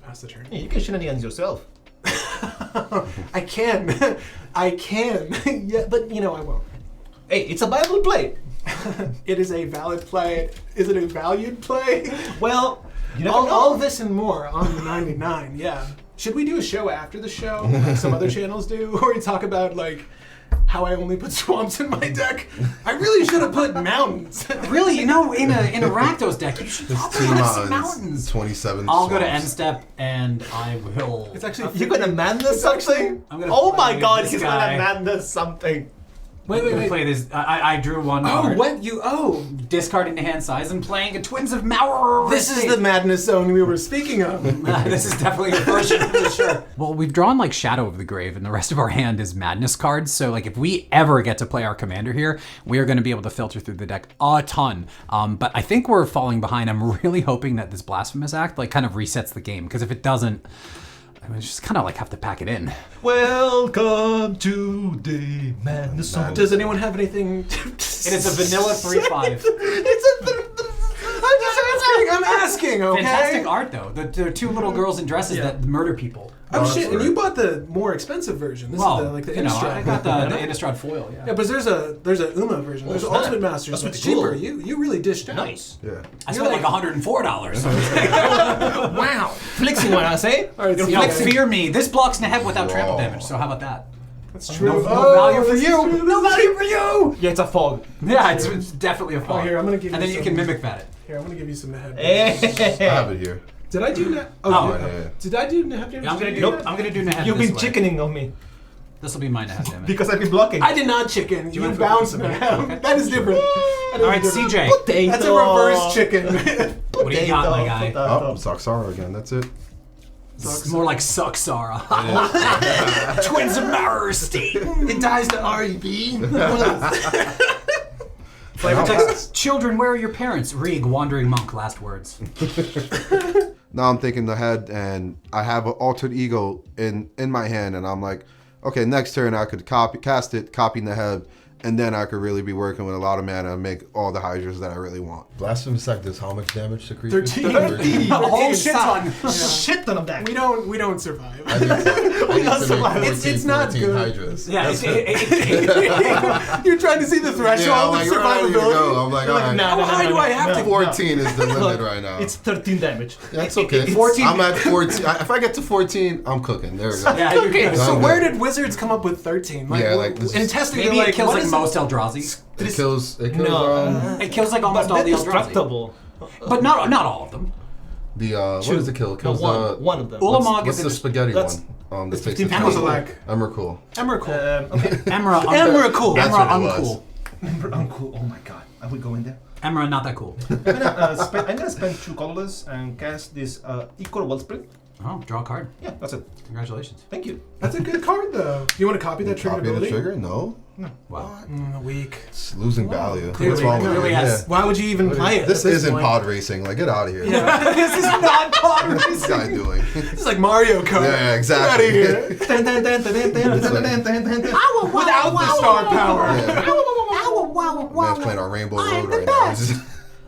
pass the turn. Yeah, you can shenanigans yourself. I can. I can. Yeah, but you know I won't. Hey, it's a viable play. It is a valid play. Is it a valued play? Well, you never know. All this and more on the 99, yeah. Should we do a show after the show, like some other channels do, where we talk about like how I only put swamps in my deck? I really should have put mountains. Really, you know, in a Rakdos deck, you should There's probably 2 have some mountains, mountains. 27 I'll go to end swamps. step and I will. It's actually You're gonna man this something? I'm gonna Oh play my god, this he's guy. gonna man this something. Wait, I'm wait, gonna wait. play this. I drew 1 Oh, card. what you? Oh, Discarding the hand size and playing a Twins of Maurer. this is the madness zone we were speaking of. This is definitely a version for sure. Well, we've drawn like Shadow of the Grave, and the rest of our hand is Madness cards. So, like, if we ever get to play our commander here, we are going to be able to filter through the deck a ton. But I think we're falling behind. I'm really hoping that this Blasphemous Act like kind of resets the game, because if it doesn't, I mean, just kind of like have to pack it in. Welcome to the madness zone. Does anyone have anything? It is a vanilla 3/5. It's a. I'm just asking. I'm asking, okay? Fantastic art, though. There are two little girls in dresses that murder people. Oh shit! And you bought the more expensive version. This is the you know, Innistrad. I got the Innistrad foil. Yeah, but there's a Uma version. There's snap. Ultimate Masters. That's It's pretty cheaper. cool. You really dished out. Nice. Yeah. I spent like $104. Wow. Flexing one, I say. All right, so Yo, fear me. This blocks Neheb without trample Whoa. damage. So how about that? That's true. No value for this is you. true, No this is value for you. Yeah, it's a fog. Yeah, it's definitely a fog. here, I'm gonna give and you then you some- can mimic that. Here, I'm gonna give you some Neheb. I have it here. Did I do Neheb? Oh, Did I do Neheb damage? I'm gonna do. Nope. I'm gonna do Neheb. You've this been way. chickening on me This will be my Neheb damage. because I've been blocking. I did not chicken. You went for bounced something. Neheb. Okay. That is different. That is All right, different. CJ. Potato. That's a reverse chicken. What do you got, my guy? Oh, Zaxara again. That's it. It's more like Zaxara. Twins of Mirror Estate. It dies to REP. Flavor text. Children, where are your parents? Rig, wandering monk. Last words. Now I'm thinking ahead, and I have an altered ego in my hand, and I'm like, okay, next turn I could cast it, copy Neheb, and then I could really be working with a lot of mana and make all the hydras that I really want. Blasphemous Act does how much damage to creatures? 13. A whole shit ton. Shit ton of that. We don't survive. I need to make 14, It's not 14 good. hydras. Yeah, You're trying to see the threshold Yeah, I'm of like, where are you survivability. go? I'm like, all right. no, Why do I have to? 14 is the limit right now. It's 13 damage. That's okay. 14. I'm at 14. If I get to 14, I'm cooking. There we go. Yeah, you're Okay, good. so I'm where good. did wizards come up with 13? Yeah, like, this in is- testing, Maybe they're it kills what like is most Eldrazi. It kills. It kills like almost But all the that's Eldrazi. destructible. But not all of them. The what does it kill? It kills one of them. Ulamog what's is the spaghetti that's- one? That that's takes 15 the pounds. Kozilek. Emrakul. Emrakul. Okay. Emra. Emrakul. That's Emra what it was. uncool. Uncool. Oh my god. Are we going there? Emra not that cool. I'm gonna spend 2 colorless and cast this Equal Wellspring. Oh, draw a card. Yeah, that's it. Congratulations. Thank you. That's a good card, though. Do you want to copy that trigger Copy the ability? trigger? No. Wow. Weak. It's losing value. Clearly. What's wrong with Clearly it? has- Yeah. Why would you even play it? This at isn't point? pod racing. Like, get out of here. Yeah. This is not pod What's racing. this guy doing? This is like Mario Kart. Yeah, exactly. Get out of here. Without the star power. Man's playing on Rainbow Road right now. It's just-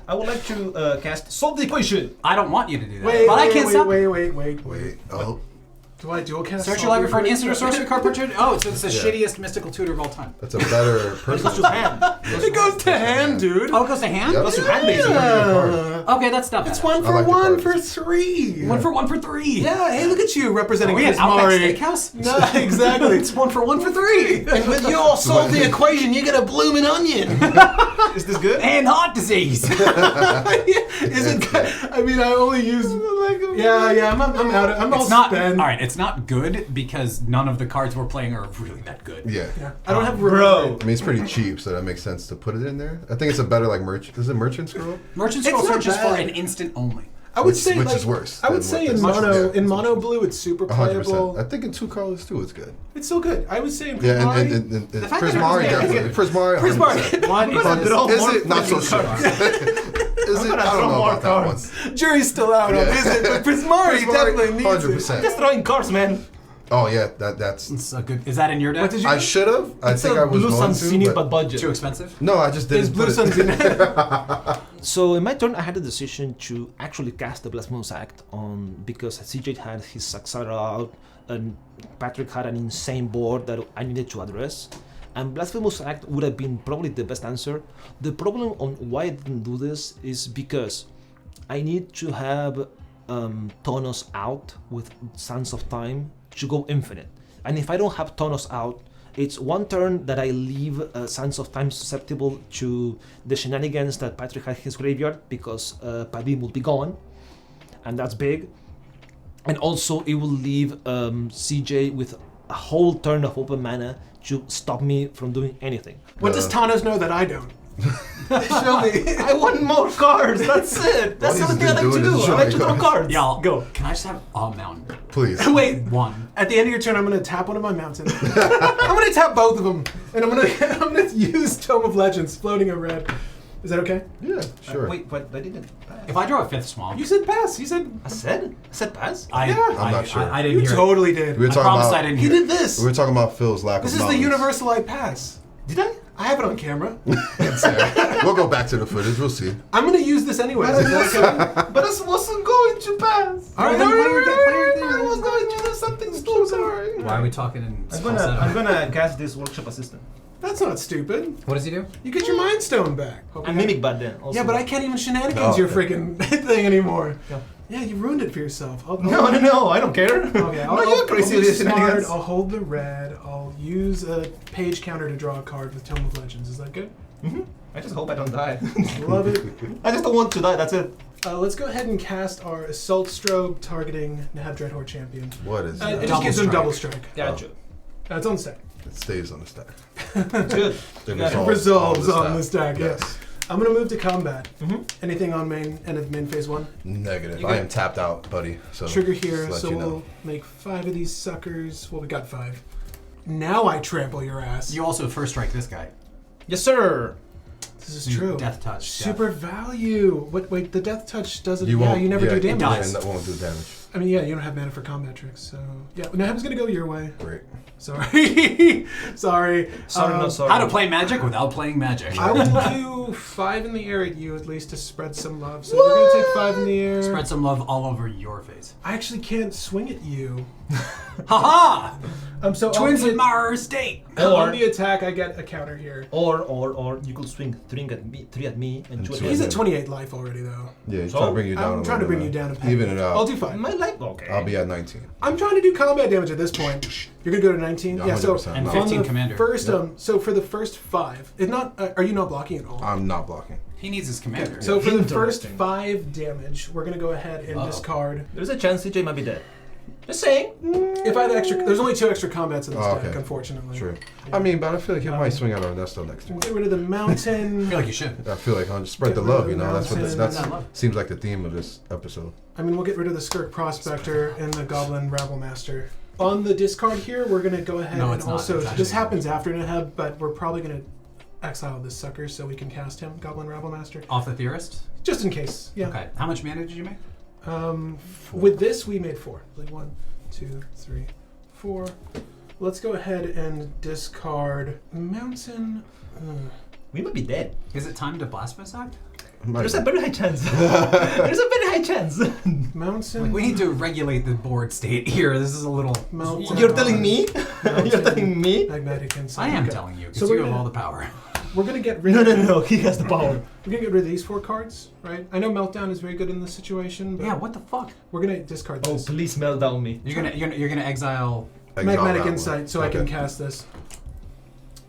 I would like to cast Solve the Equation. I don't want you to do that. Wait, but I can't stop. wait. Wait. Oh. Do I dual cast? Search your library for an instant or sorcery card purchase. Oh, so it's the Yeah. shittiest mystical tutor of all time. That's a better person. Hand. It goes to hand, dude. Oh, it goes to hand? Yep. Goes to hand basically. Okay, that's not bad. It's one I for like the one cards. for 3. One for 3. Yeah, hey, look at you representing Are we at Chris Outback Murray. Steakhouse? No, exactly. It's 1 for 3. And with your Solve the Equation, you get a blooming onion. Is this good? And heart disease. Is it? I mean, I only use. Yeah. I'm out. I'm all It's not spent. all right. It's not good because none of the cards we're playing are really that good. Yeah. I don't have Bro. I mean, it's pretty cheap, so that makes sense to put it in there. I think it's a better, like, merchant. Is it merchant scroll? Merchant It's Scroll not searches for bad. an instant only. I would Which- say which like, is worse I would than say what in this- mono yeah, in it's mono much- blue it's super 100%. playable. I think in 2 colors, too, it's good. It's still good. I would say in Yeah, Prismari. and fact that Prismari, it doesn't- definitely. Prismari, 100%. One But Is it? Not so sure. Is it? I don't know about that one. Jury's still out on Yeah. is it? But Prismari definitely needs 100%. Just throwing cards, man. Oh, yeah, that's... It's a good. Is that in your deck? What did you? I should have. I It's think a I was blue going Sansini, to, but budget. Too expensive? No, I just didn't Is Blue put Suns it. in it? So in my turn, I had a decision to actually cast the Blasphemous Act on because CJ had his Zaxara out and Patrick had an insane board that I needed to address. And Blasphemous Act would have been probably the best answer. The problem on why I didn't do this is because I need to have Tawnos out with Sands of Time to go infinite. And if I don't have Tawnos out, it's one turn that I leave Sands of Time susceptible to the shenanigans that Patrick had in his graveyard because Padim will be gone, and that's big. And also it will leave CJ with a whole turn of open mana to stop me from doing anything. What does Tawnos know that I don't? Show me. I want more cards, that's it! That's the What only he's thing I been like to doing do, is I like to drawing draw cards! Y'all, Go. Can I just have a mountain? Please. Wait. One. At the end of your turn, I'm gonna tap one of my mountains. I'm gonna tap both of them, and I'm gonna use Tome of Legends, floating a red. Is that okay? Yeah, sure. Wait, but I didn't If I draw a 5th swamp, You said pass. You said I said pass? Yeah. I'm not sure. I didn't you hear totally did. We were it. I talking promise about I didn't He hear did this. we were talking about Phil's lack This of is the mountains. universal I pass. Did I? I have it on camera. We'll go back to the footage. We'll see. I'm gonna use this anyways. Is that okay? But I wasn't going to pass. All right, then all right, play your all thing, play your right, thing. all right. I was going to do something stupid. Why are we talking in I'm gonna cast this workshop assistant. That's not stupid. What does he do? You get your Mind Stone back. And mimic bad then. Also. Yeah, but I can't even shenanigans Oh, your okay. freaking thing anymore. Yeah. Yeah, you ruined it for yourself. No, I don't care. Okay, no, you're crazy I'll with be smart. shenanigans. I'll hold the red. I'll use a page counter to draw a card with Tome of Legends. Is that good? I just hope I don't die. Love it. I just don't want to die, that's it. Let's go ahead and cast our Assault Strobe targeting Neheb Dreadhorde Champion. What is It that? just Double gives him strike. double strike. Gotcha. It's on the stack. It stays on the stack. Good. It Yeah, resolves on the stack, yeah. Yes. I'm gonna move to combat. Mhm. Anything on end of main phase 1? Negative. You I got- am tapped out, buddy. So Trigger here, just so let you know. we'll make 5 of these suckers. Well, we got 5. Now I trample your ass. You also first strike this guy. Yes, sir. This is true. Death touch. Super value. Wait, the death touch doesn't. You yeah, won't. you never do damage. does. That won't do damage. I mean, yeah, you don't have mana for combat tricks, so yeah. Neheb's gonna go your way. Great. Sorry, sorry. Sorry, not sorry. How to play Magic without playing Magic. I will do 5 in the air at you at least to spread some love. So you're gonna take 5 in the air. Spread some love all over your face. I actually can't swing at you. Haha! So Twins on in the, Mara State. on the attack, I get a counter here. Or you could swing 3 at me, and 2 at two me. He's at at 28 life already, though. Yeah, he's So, trying to bring you down. I'm a trying to little bring you bit. down a peg. Even it out. I'll do 5. My life, okay. I'll be at 19. I'm trying to do combat damage at this point. You're gonna go to 19. Yeah, Yeah. So 100%. And on 15 the commander. First, Yep. so for the first 5, it's not. Are you not blocking at all? I'm not blocking. He needs his commander. So for the first Interesting. 5 damage, we're gonna go ahead and Uh-oh. discard. There's a chance CJ might be dead. Just saying. If I had extra, there's only 2 extra combats in this Oh, deck, okay. unfortunately. True. I mean, but I feel like he might swing out on Ernesto next We'll turn. get rid of the I mountain. feel like you should. I feel like I'll just spread Get the rid of love, the you know. That's what mountain. that's Spread that love. seems like the theme of this episode. I mean, we'll get rid of the Skirk Prospector and the Goblin Rabble Master. On the discard here, we're gonna go ahead No, and it's not. also. It's actually- This happens after Neheb, but we're probably gonna exile this sucker so we can cast him, Goblin Rabble Master, Off the Theorist? just in case. Yeah. Okay. How much mana did you make? With this, we made 4. Like 1, 2, 3, 4. Let's go ahead and discard Mountain. We might be dead. Is it time to Blasphemous Act? There's a very high chance. There's a very high chance. Mountain. Like, we need to regulate the board state here. This is a little... Mountain. You're telling me? Mountain. You're telling me? Magnetic Insight. I am Okay. telling you, because So you we're have gonna- all the power. We're gonna get rid. No. He has the power. We're gonna get rid of these 4 cards, right? I know Meltdown is very good in this situation, but Yeah, what the fuck? we're gonna discard Oh, this. please melt down me. You're gonna exile... Magnetic Exile that Insight, one. so I can Okay. cast this.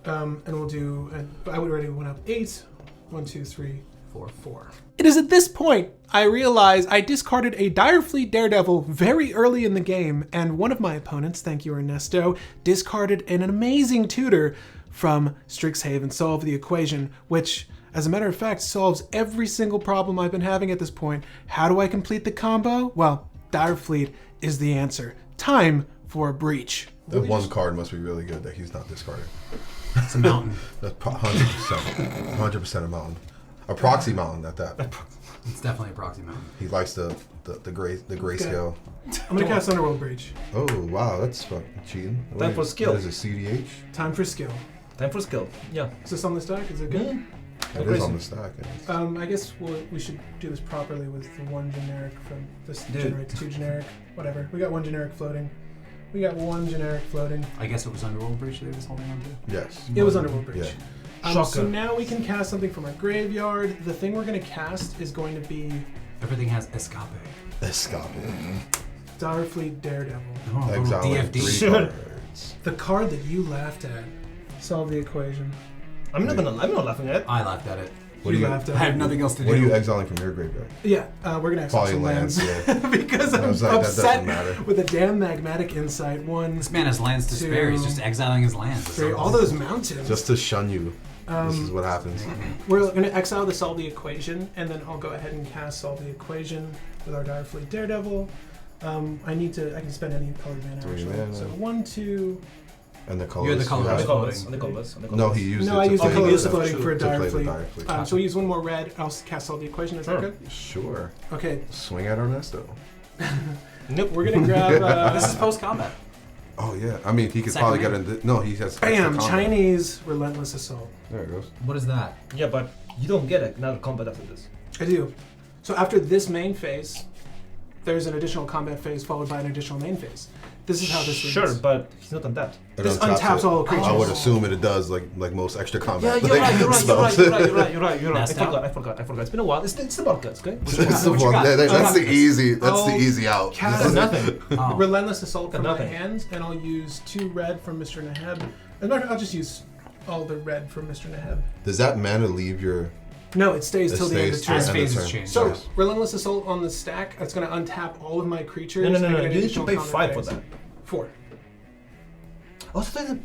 And we'll do. I would already went up 8. 1, 2, 3, 4, 4. It is at this point I realize I discarded a Direfleet Daredevil very early in the game, and one of my opponents, thank you Ernesto, discarded an amazing tutor from Strixhaven Solve the Equation, which, as a matter of fact, solves every single problem I've been having at this point. How do I complete the combo? Well, Direfleet is the answer. Time for a breach. That one card must be really good that he's not discarding. It's a mountain. That's 100%. 100% a mountain. A proxy mountain at that. It's definitely a proxy mountain. He likes the grayscale. I'm gonna cast Underworld Breach. Oh wow, that's fucking cheating. Time for skill. What is it, cEDH? Time for skill. Time for skill. Yeah. Is this on the stack? Is it good? Mm. It is on the stack. I guess we should do this properly with the 1 generic from this Dude. generates 2 generic. Whatever. We got 1 generic floating. We got 1 generic floating. I guess it was Underworld Breach that he was holding on to. Yes. It was Underworld Breach. Yeah. So Shocker. now we can cast something from our graveyard. The thing we're gonna cast is going to be Everything has Escape. Escape. Direfleet Daredevil. Oh, a little Exile DFD. 3 Sure. cards. The card that you laughed at. Solve the equation. I'm not laughing at it. I laughed at it. What do you? laughed I at have it. nothing else to What are do. you exiling from your graveyard? Yeah, we're gonna exile Probably some lands. lands. Yeah. because I I'm was like, that upset doesn't matter. with a damn magmatic insight. 1, This man has lands to spare. He's 2, just exiling his lands. That's 3, all it is. those mountains. Just to shun you. This is what happens. We're going to exile the Solve the Equation, and then I'll go ahead and cast Solve the Equation with our Direfleet Daredevil. I can spend any colored mana 3 actually. mana. So 1, 2. And the colors. You're the color you On have- the colors. On the colors. On the colors. No, he used No, it I to used the play colors the- floating for a to play the Direfleet. Direfleet. So we use 1 more red. I'll cast Solve the Equation. Is that Sure. good? Sure. Okay. Swing at Ernesto. Nope. We're going to grab. This is post combat. Oh yeah, I mean he could Second probably get round. in. No, he has. Bam! extra combat. Chinese Relentless Assault. There it goes. What is that? Yeah, but you don't get another combat after this. I do. So after this main phase, there's an additional combat phase followed by an additional main phase. This is how this Sure, is. but he's not on that. It This untaps untaps it. all creatures. I would assume it does like most extra Yeah, combat. you're right, you're right, you're right, spells. you're right. I Messed up. forgot. It's been a while. It's the Bobcats, okay? It's the What you one- got? that's the Okay. easy. That's Oh, the easy out. cast- Nothing. Oh. Relentless Assault from my Nothing. hands, and I'll use 2 red from Mr. Neheb. As a matter of fact, I'll just use all the red from Mr. Neheb. Does that mana leave your? No, it stays It till the end of stays turn. As till the end of phases turn. change. So, Yes. Relentless Assault on the stack, it's going to untap all of my creatures. No. and get an You need to additional pay combat 5 for phase. that. 4. Also,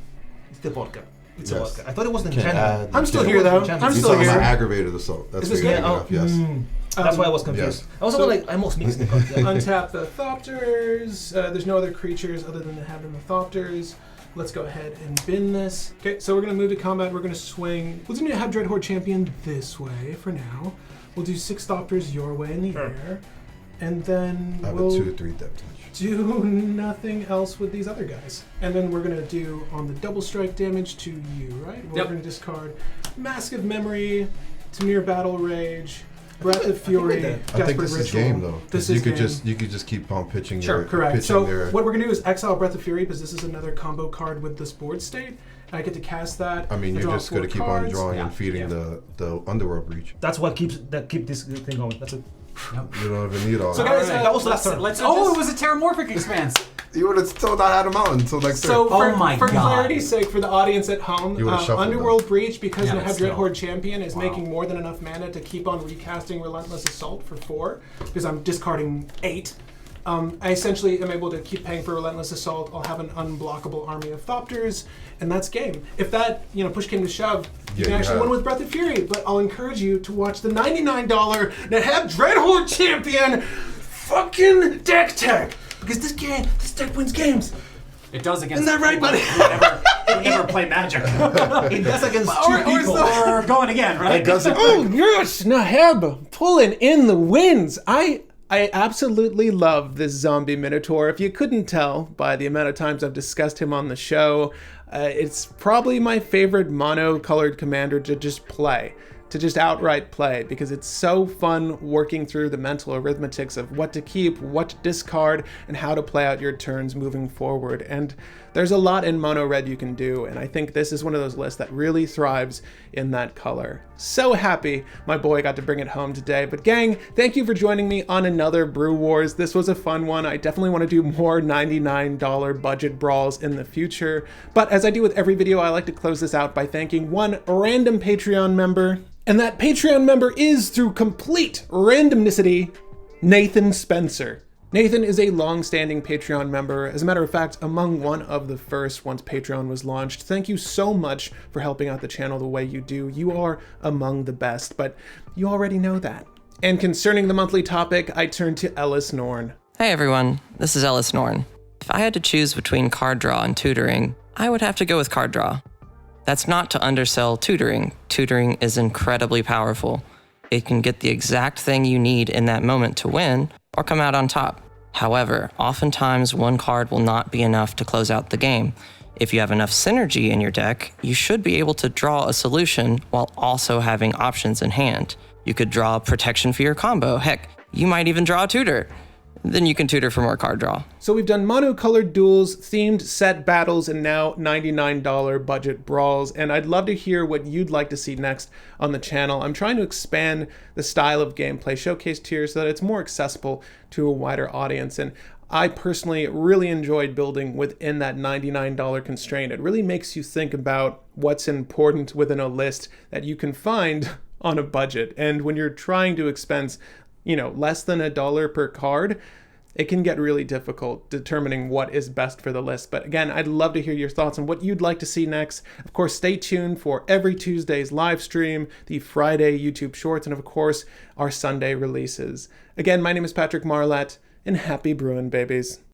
it's the vodka. It's a Yes. vodka. I thought it was the Can enchantment. add- I'm still can- here, though. You're I'm You're still talking about here. aggravated assault. That's Is this what you're good? thinking of. Yes. That's why I was confused. Yes. I was also like, I almost mixed the cards. Yeah. Untap the Thopters. There's no other creatures other than the Neheb and the Thopters. Let's go ahead and bin this. Okay, so we're going to move to combat. We're going to swing. We'll do Neheb Dreadhorde Champion this way for now. We'll do 6 Thopters your way in the Sure. air. And then I have a we'll 2/3 depth touch. do nothing else with these other guys. And then we're going to do on the double strike damage to you, right? We're Yep. going to discard Mask of Memory, Tamir Battle Rage, Breath of I think Fury, we did. I Desperate think this is Ritual. game though. 'cause This you is could game. you could just keep on pitching Sure, your correct. pitching So their. what we're gonna do is exile Breath of Fury because this is another combo card with this board state. I get to cast that. I mean, I you're draw just 4 gonna keep on cards. drawing Yeah, and feeding the underworld breach. That's what keep this thing going. That's it. You don't even need all So that. guys, That was last turn. Oh, it was a Terramorphic expanse. You would have still not had him out until next So turn. Oh my for God. clarity's sake, for the audience at home, You would've shuffled Underworld Breach, because Yeah, they but have still. Dreadhorde Champion, is Wow. making more than enough mana to keep on recasting Relentless Assault for 4, because I'm discarding 8. I essentially am able to keep paying for Relentless Assault. I'll have an unblockable army of Thopters, and that's game. If that, push came to shove, you Yeah, can you actually have- win with Breath of Fury, but I'll encourage you to watch the $99 Neheb Dreadhorde Champion fucking deck tech, because this deck wins games. It does against. Isn't that right, buddy? Never play Magic. It does against two Or people. We're going again, right? Oh yes, Neheb pulling in the wins. I absolutely love this zombie minotaur. If you couldn't tell by the amount of times I've discussed him on the show, it's probably my favorite mono-colored commander to just play. To just outright play, because it's so fun working through the mental arithmetics of what to keep, what to discard, and how to play out your turns moving forward. And there's a lot in mono red you can do, and I think this is one of those lists that really thrives in that color. So happy my boy got to bring it home today. But gang, thank you for joining me on another Brew Wars. This was a fun one. I definitely want to do more $99 budget brawls in the future. But as I do with every video, I like to close this out by thanking one random Patreon member. And that Patreon member is, through complete randomnicity, Nathan Spencer. Nathan is a long-standing Patreon member. As a matter of fact, among one of the first once Patreon was launched. Thank you so much for helping out the channel the way you do. You are among the best, but you already know that. And concerning the monthly topic, I turn to Ellis Norn. Hey everyone, this is Ellis Norn. If I had to choose between card draw and tutoring, I would have to go with card draw. That's not to undersell tutoring. Tutoring is incredibly powerful. It can get the exact thing you need in that moment to win or come out on top. However, oftentimes one card will not be enough to close out the game. If you have enough synergy in your deck, you should be able to draw a solution while also having options in hand. You could draw protection for your combo. Heck, you might even draw a tutor. Then you can tutor for more card draw. So we've done mono-colored duels, themed set battles, and now $99 budget brawls, and I'd love to hear what you'd like to see next on the channel. I'm trying to expand the style of gameplay showcased here so that it's more accessible to a wider audience, and I personally really enjoyed building within that $99 constraint. It really makes you think about what's important within a list that you can find on a budget, and when you're trying to expense less than $1 per card, it can get really difficult determining what is best for the list. But again, I'd love to hear your thoughts on what you'd like to see next. Of course, stay tuned for every Tuesday's live stream, the Friday YouTube Shorts, and of course, our Sunday releases. Again, my name is Patrick Marlett, and happy brewing, babies.